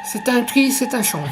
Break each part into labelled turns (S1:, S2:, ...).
S1: C'est un cri, c'est un chant.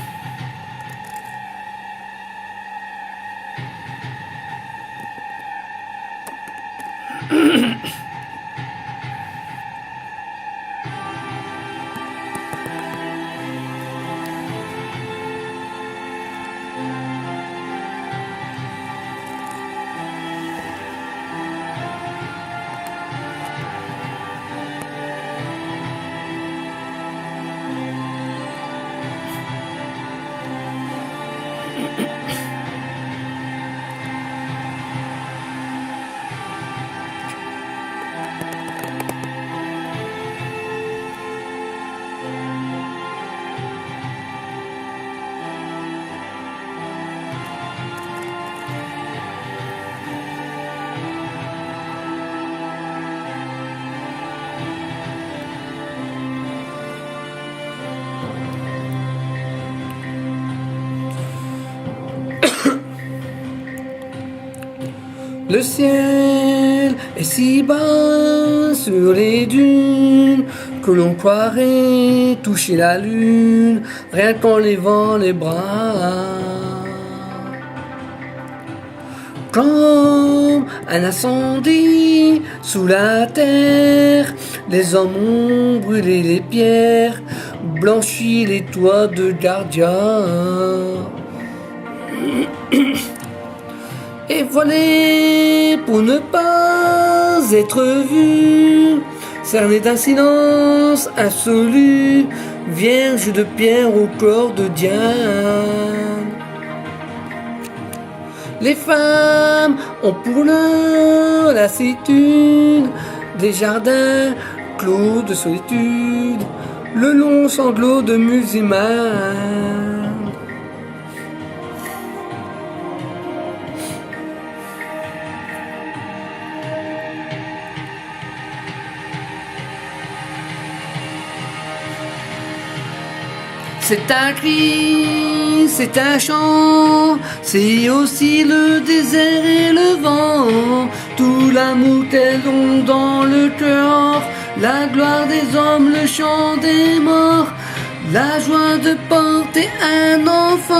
S1: Le ciel est si bas sur les dunes que l'on croirait toucher la lune rien qu'en levant les bras. Comme un incendie sous la terre, les hommes ont brûlé les pierres, blanchi les toits de gardiens. Et voilé pour ne pas être vu, cerné d'un silence absolu, vierge de pierre au corps de Diane. Les femmes ont pour leur lassitude des jardins clos de solitude, le long sanglot de musulmans. C'est un cri, c'est un chant, c'est aussi le désert et le vent, tout l'amour qu'elles ont dans le cœur, la gloire des hommes, le chant des morts, la joie de porter un enfant.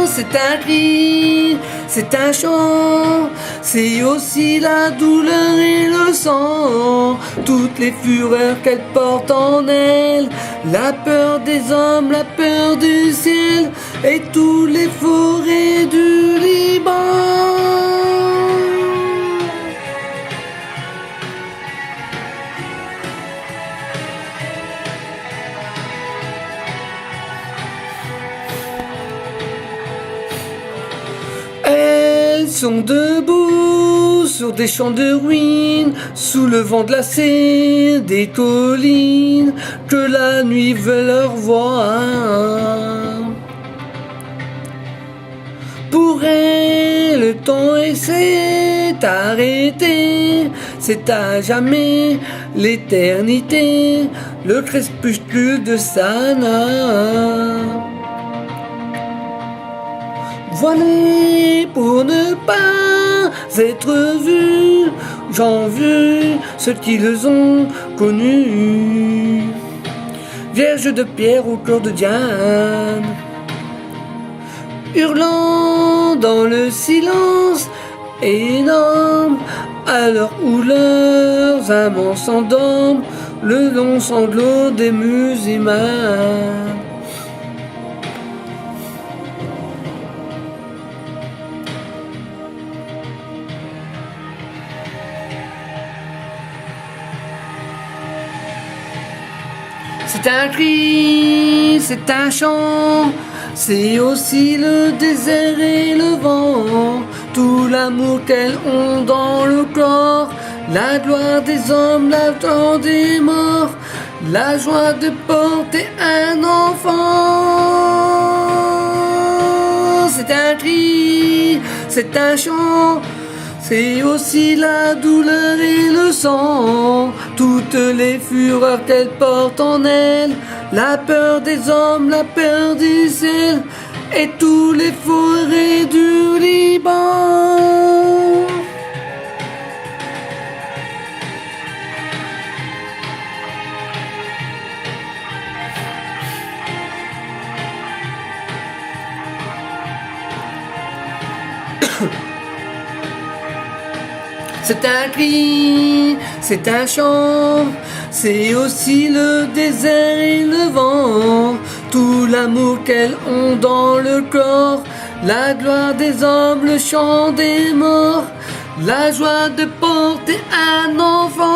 S1: C'est un cri, c'est un chant, c'est aussi la douleur et le sang, toutes les fureurs qu'elle porte en elle, la peur des hommes, la peur du ciel, et tous les forêts du Liban. Elles sont debout sur des champs de ruines, sous le vent glacé des collines, que la nuit veut leur voir. Pour elles, le temps s'est arrêté, c'est à jamais l'éternité, le crépuscule de Sana. Voilé pour ne pas être vu, j'en veux ceux qui les ont connus. Vierge de pierre au corps de Diane, hurlant dans le silence énorme, à l'heure où leurs amants s'endorment, le long sanglot des musulmans. C'est un cri, c'est un chant, c'est aussi le désert et le vent, tout l'amour qu'elles ont dans le corps, la gloire des hommes, la joie des morts, la joie de porter un enfant. C'est un cri, c'est un chant, c'est aussi la douleur et le sang, toutes les fureurs qu'elle porte en elle, la peur des hommes, la peur du ciel, et tous les forêts du Liban. C'est un cri, c'est un chant, c'est aussi le désert et le vent, tout l'amour qu'elles ont dans le corps, la gloire des hommes, le chant des morts, la joie de porter un enfant.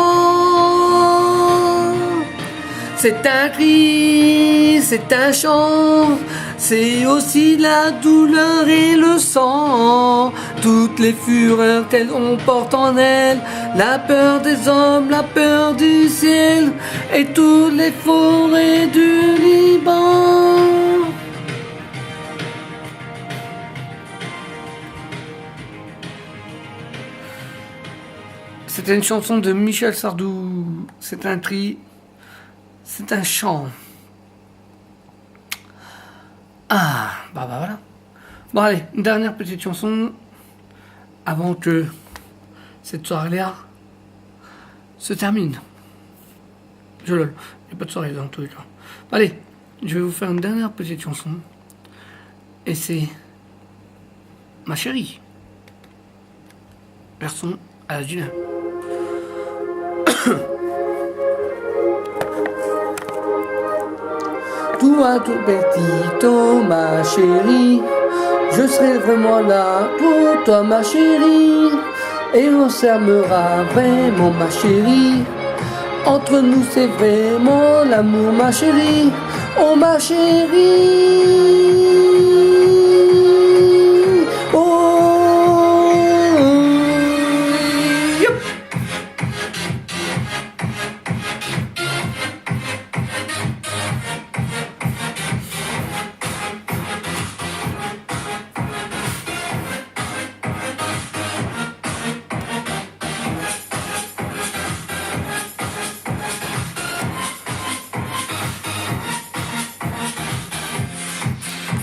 S1: C'est un cri, c'est un chant, c'est aussi la douleur et le sang, toutes les fureurs qu'elles ont portent en elles, la peur des hommes, la peur du ciel, et toutes les forêts du Liban. C'était une chanson de Michel Sardou, c'est un cri, c'est un chant. Ah, bah voilà. Bon allez, une dernière petite chanson avant que cette soirée-là se termine. Je lol, il n'y a pas de soirée dans tous les cas. Allez, je vais vous faire une dernière petite chanson. Et c'est Ma chérie. Version à la Gina. Toi tout petito, ma chérie, je serai vraiment là pour toi, ma chérie, et on s'aimera vraiment, ma chérie. Entre nous c'est vraiment l'amour, ma chérie, oh ma chérie.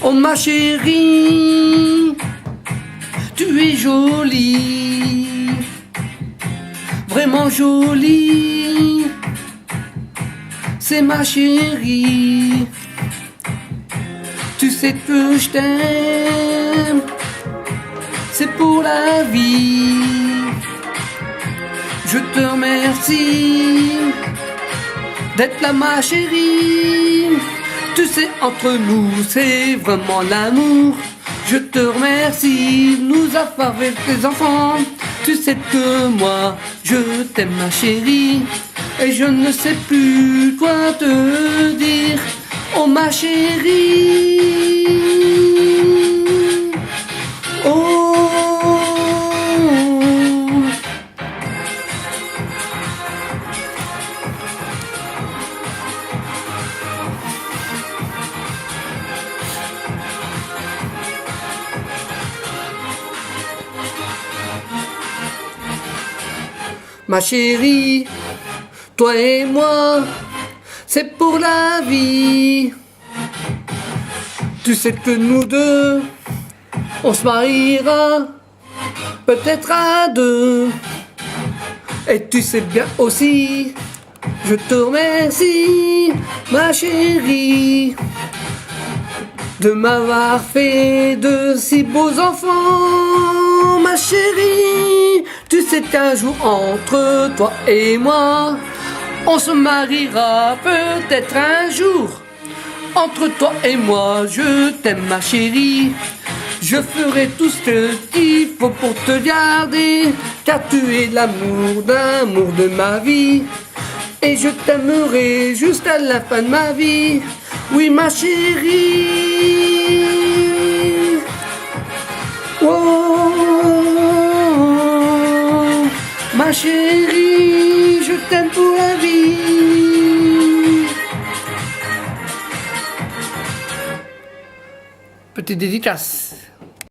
S1: Oh ma chérie, tu es jolie, vraiment jolie, c'est ma chérie. Tu sais que je t'aime, c'est pour la vie. Je te remercie d'être là, ma chérie. Tu sais, entre nous, c'est vraiment l'amour. Je te remercie de nous avoir fait des enfants. Tu sais que moi, je t'aime, ma chérie, et je ne sais plus quoi te dire. Oh ma chérie, oh. Ma chérie, toi et moi, c'est pour la vie. Tu sais que nous deux, on se mariera, peut-être à deux. Et tu sais bien aussi, je te remercie, ma chérie, de m'avoir fait de si beaux enfants, ma chérie. Tu sais qu'un jour entre toi et moi, on se mariera peut-être un jour. Entre toi et moi, je t'aime, ma chérie. Je ferai tout ce qu'il faut pour te garder, car tu es l'amour de ma vie. Et je t'aimerai jusqu'à la fin de ma vie. Oui, ma chérie. Oh, ma chérie, je t'aime pour la vie. Petite dédicace.